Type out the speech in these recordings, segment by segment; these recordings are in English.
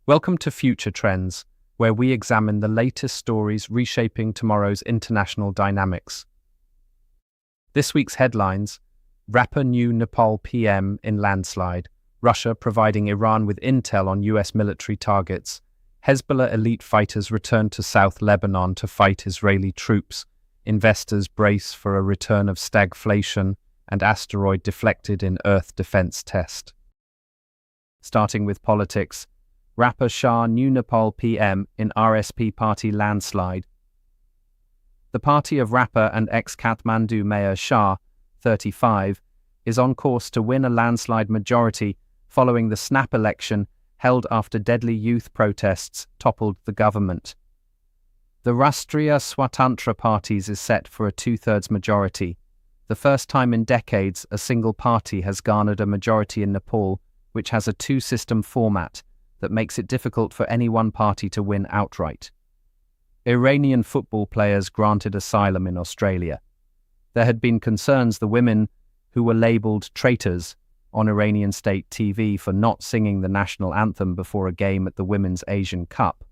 Welcome to Future Trends, where we examine the latest stories reshaping tomorrow's international dynamics. This week's headlines: rapper new Nepal PM in landslide, Russia providing Iran with intel on US military targets, Hezbollah elite fighters return to South Lebanon to fight Israeli troops, investors brace for a return of stagflation, and asteroid deflected in Earth defense test. Starting with politics, rapper Shah new Nepal PM in RSP party landslide. The party of rapper and ex-Kathmandu Mayor Shah, 35, is on course to win a landslide majority following the snap election held after deadly youth protests toppled the government. The Rashtriya Swatantra parties is set for a two-thirds majority, the first time in decades a single party has garnered a majority in Nepal, which has a two-system format that makes it difficult for any one party to win outright. Iranian football players granted asylum in Australia. There had been concerns the women, who were labelled traitors on Iranian state TV for not singing the national anthem before a game at the Women's Asian Cup,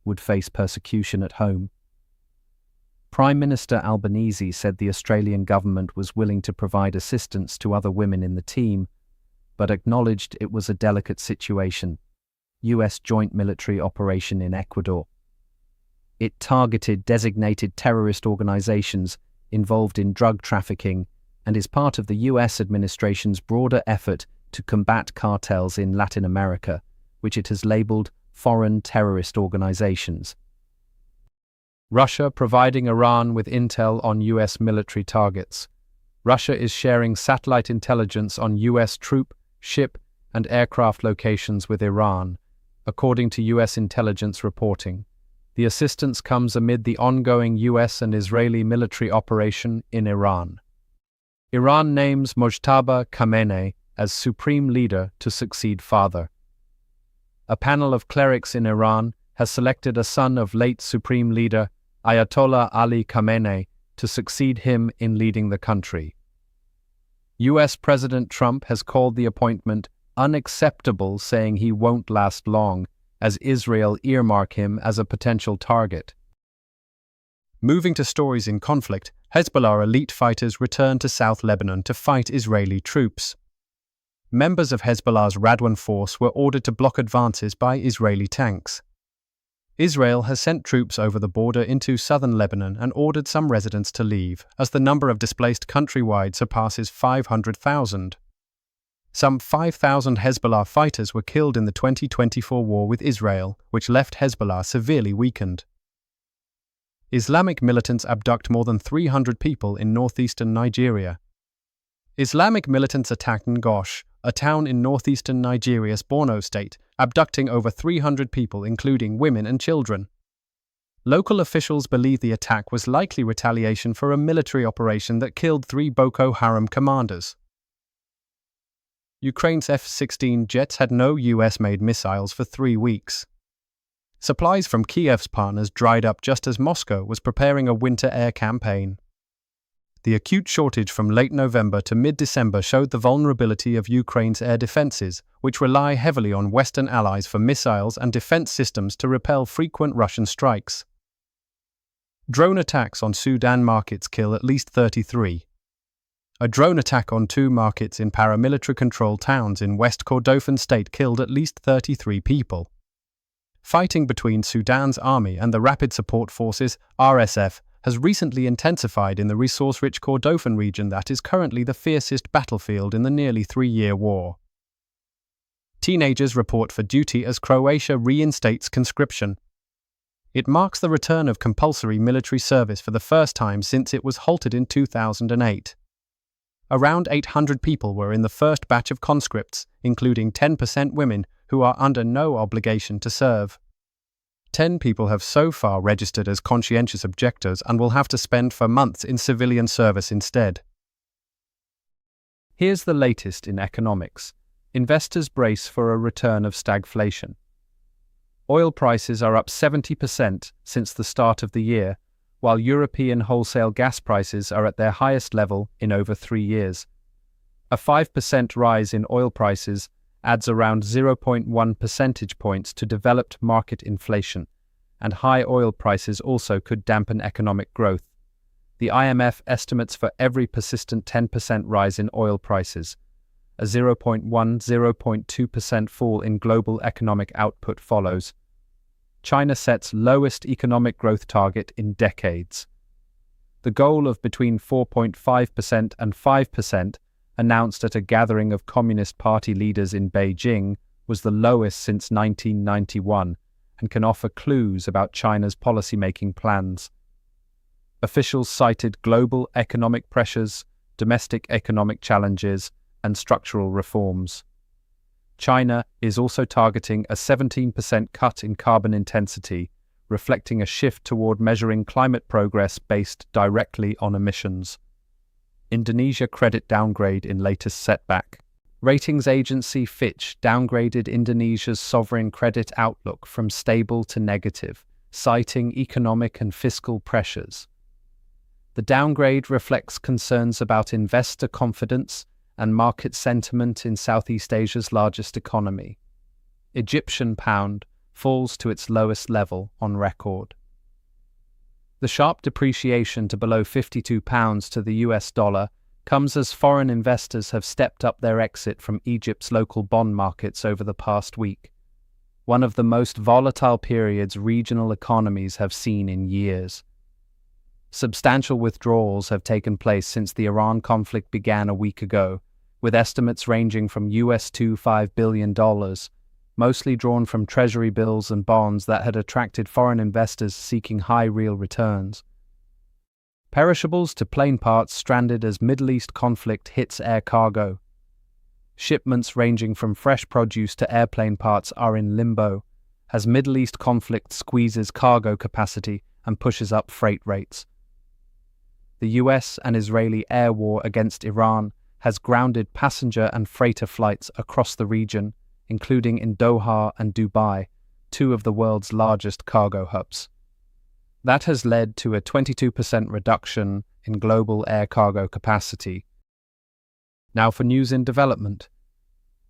would face persecution at home. Prime Minister Albanese said the Australian government was willing to provide assistance to other women in the team, but acknowledged it was a delicate situation. US joint military operation in Ecuador. It targeted designated terrorist organizations involved in drug trafficking and is part of the US administration's broader effort to combat cartels in Latin America, which it has labeled foreign terrorist organizations. Russia providing Iran with intel on US military targets. Russia is sharing satellite intelligence on US troop, ship, and aircraft locations with Iran, according to US intelligence reporting. The assistance comes amid the ongoing US and Israeli military operation in Iran. Iran names Mojtaba Khamenei as supreme leader to succeed father. A panel of clerics in Iran has selected a son of late supreme leader Ayatollah Ali Khamenei to succeed him in leading the country. US President Trump has called the appointment unacceptable, saying he won't last long, as Israel earmark him as a potential target. Moving to stories in conflict, Hezbollah elite fighters return to South Lebanon to fight Israeli troops. Members of Hezbollah's Radwan force were ordered to block advances by Israeli tanks. Israel has sent troops over the border into southern Lebanon and ordered some residents to leave, as the number of displaced countrywide surpasses 500,000. Some 5,000 Hezbollah fighters were killed in the 2024 war with Israel, which left Hezbollah severely weakened. Islamic militants abduct more than 300 people in northeastern Nigeria. Islamic militants attacked Ngosh, a town in northeastern Nigeria's Borno state, abducting over 300 people, including women and children. Local officials believe the attack was likely retaliation for a military operation that killed 3 Boko Haram commanders. Ukraine's F-16 jets had no US-made missiles for 3 weeks. Supplies from Kiev's partners dried up just as Moscow was preparing a winter air campaign. The acute shortage from late November to mid-December showed the vulnerability of Ukraine's air defenses, which rely heavily on Western allies for missiles and defense systems to repel frequent Russian strikes. Drone attacks on Sudan markets kill at least 33. A drone attack on 2 markets in paramilitary-controlled towns in West Kordofan state killed at least 33 people. Fighting between Sudan's army and the Rapid Support Forces, RSF, has recently intensified in the resource-rich Kordofan region that is currently the fiercest battlefield in the nearly 3-year war. Teenagers report for duty as Croatia reinstates conscription. It marks the return of compulsory military service for the first time since it was halted in 2008. Around 800 people were in the first batch of conscripts, including 10% women who are under no obligation to serve. 10 people have so far registered as conscientious objectors and will have to spend for months in civilian service instead. Here's the latest in economics. Investors brace for a return of stagflation. Oil prices are up 70% since the start of the year, while European wholesale gas prices are at their highest level in over 3 years. A 5% rise in oil prices adds around 0.1 percentage points to developed market inflation, and high oil prices also could dampen economic growth. The IMF estimates for every persistent 10% rise in oil prices, a 0.2% fall in global economic output follows. China sets lowest economic growth target in decades. The goal of between 4.5% and 5%, announced at a gathering of Communist Party leaders in Beijing, was the lowest since 1991 and can offer clues about China's policymaking plans. Officials cited global economic pressures, domestic economic challenges, and structural reforms. China is also targeting a 17% cut in carbon intensity, reflecting a shift toward measuring climate progress based directly on emissions. Indonesia credit downgrade in latest setback. Ratings agency Fitch downgraded Indonesia's sovereign credit outlook from stable to negative, citing economic and fiscal pressures. The downgrade reflects concerns about investor confidence and market sentiment in Southeast Asia's largest economy. Egyptian pound falls to its lowest level on record. The sharp depreciation to below £52 to the US dollar comes as foreign investors have stepped up their exit from Egypt's local bond markets over the past week, one of the most volatile periods regional economies have seen in years. Substantial withdrawals have taken place since the Iran conflict began a week ago, with estimates ranging from $5 billion, mostly drawn from treasury bills and bonds that had attracted foreign investors seeking high real returns. Perishables to plane parts stranded as Middle East conflict hits air cargo. Shipments ranging from fresh produce to airplane parts are in limbo, as Middle East conflict squeezes cargo capacity and pushes up freight rates. The US and Israeli air war against Iran has grounded passenger and freighter flights across the region, including in Doha and Dubai, two of the world's largest cargo hubs. That has led to a 22% reduction in global air cargo capacity. Now for news in development.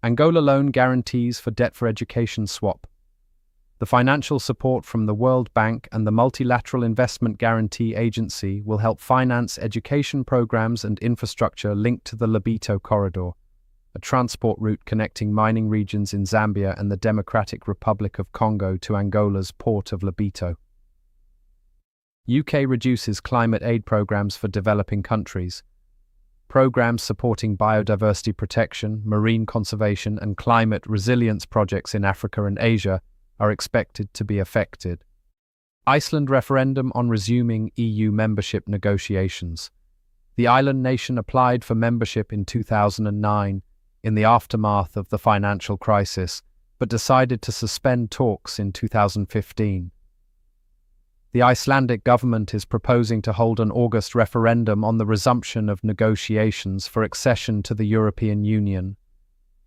Angola loan guarantees for debt for education swap. The financial support from the World Bank and the Multilateral Investment Guarantee Agency will help finance education programs and infrastructure linked to the Lobito Corridor, a transport route connecting mining regions in Zambia and the Democratic Republic of Congo to Angola's port of Lobito. UK reduces climate aid programs for developing countries. Programs supporting biodiversity protection, marine conservation, and climate resilience projects in Africa and Asia are expected to be affected. Iceland referendum on resuming EU membership negotiations. The island nation applied for membership in 2009 in the aftermath of the financial crisis, but decided to suspend talks in 2015. The Icelandic government is proposing to hold an August referendum on the resumption of negotiations for accession to the European Union.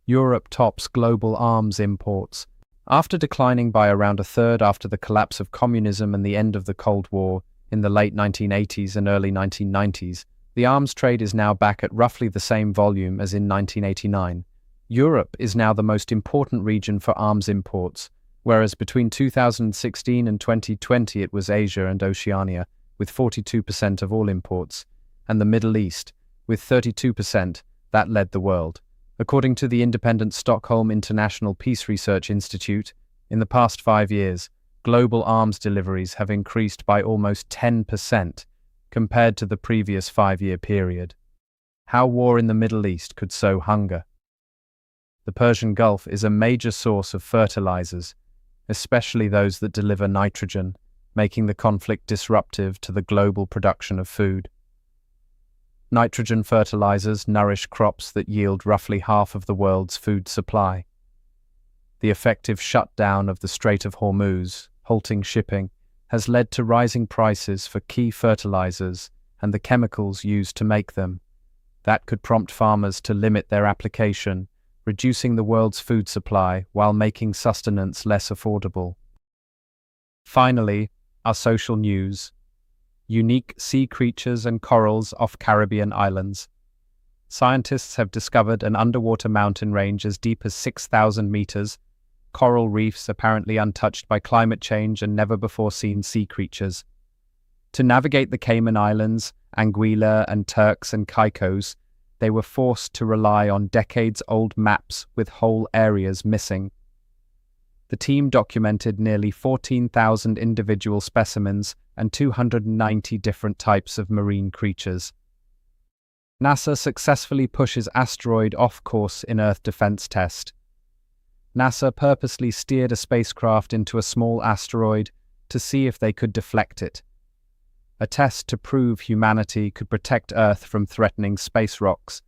Europe tops global arms imports. After declining by around a third after the collapse of communism and the end of the Cold War in the late 1980s and early 1990s, the arms trade is now back at roughly the same volume as in 1989. Europe is now the most important region for arms imports, whereas between 2016 and 2020 it was Asia and Oceania, with 42% of all imports, and the Middle East, with 32%, that led the world. According to the independent Stockholm International Peace Research Institute, in the past 5 years, global arms deliveries have increased by almost 10% compared to the previous 5-year period. How war in the Middle East could sow hunger. The Persian Gulf is a major source of fertilizers, especially those that deliver nitrogen, making the conflict disruptive to the global production of food. Nitrogen fertilizers nourish crops that yield roughly half of the world's food supply. The effective shutdown of the Strait of Hormuz, halting shipping, has led to rising prices for key fertilizers and the chemicals used to make them. That could prompt farmers to limit their application, reducing the world's food supply while making sustenance less affordable. Finally, our social news. Unique sea creatures and corals off Caribbean islands. scientists have discovered an underwater mountain range as deep as 6,000 meters, coral reefs apparently untouched by climate change and never-before-seen sea creatures. To navigate the Cayman Islands, Anguilla and Turks and Caicos, they were forced to rely on decades-old maps with whole areas missing. The team documented nearly 14,000 individual specimens and 290 different types of marine creatures. NASA successfully pushes asteroid off course in Earth defense test. NASA purposely steered a spacecraft into a small asteroid to see if they could deflect it. A test to prove humanity could protect Earth from threatening space rocks.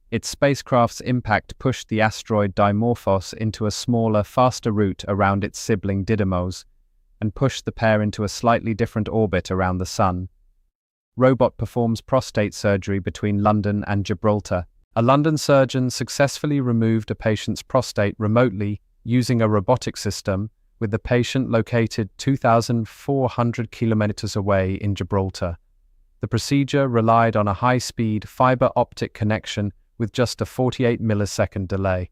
Its spacecraft's impact pushed the asteroid Dimorphos into a smaller, faster route around its sibling Didymos, and pushed the pair into a slightly different orbit around the Sun. Robot performs prostate surgery between London and Gibraltar. A London surgeon successfully removed a patient's prostate remotely using a robotic system, with the patient located 2,400 kilometers away in Gibraltar. The procedure relied on a high-speed fiber optic connection with just a 48-millisecond delay.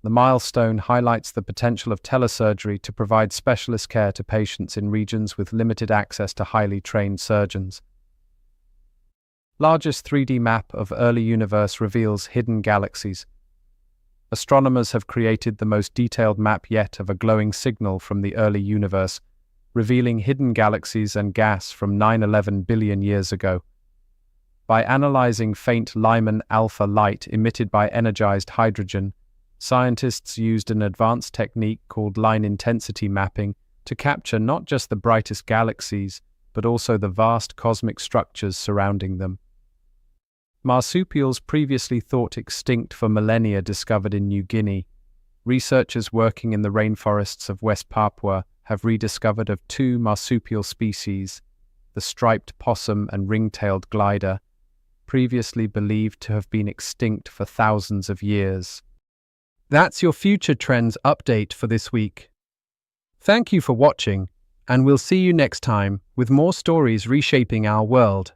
The milestone highlights the potential of telesurgery to provide specialist care to patients in regions with limited access to highly trained surgeons. Largest 3D map of early universe reveals hidden galaxies. Astronomers have created the most detailed map yet of a glowing signal from the early universe, revealing hidden galaxies and gas from 9-11 billion years ago. By analyzing faint Lyman alpha light emitted by energized hydrogen, scientists used an advanced technique called line intensity mapping to capture not just the brightest galaxies, but also the vast cosmic structures surrounding them. Marsupials previously thought extinct for millennia discovered in New Guinea. Researchers working in the rainforests of West Papua have rediscovered of two marsupial species, the striped possum and ring-tailed glider, previously believed to have been extinct for thousands of years. That's your Future Trends update for this week. Thank you for watching, and we'll see you next time with more stories reshaping our world.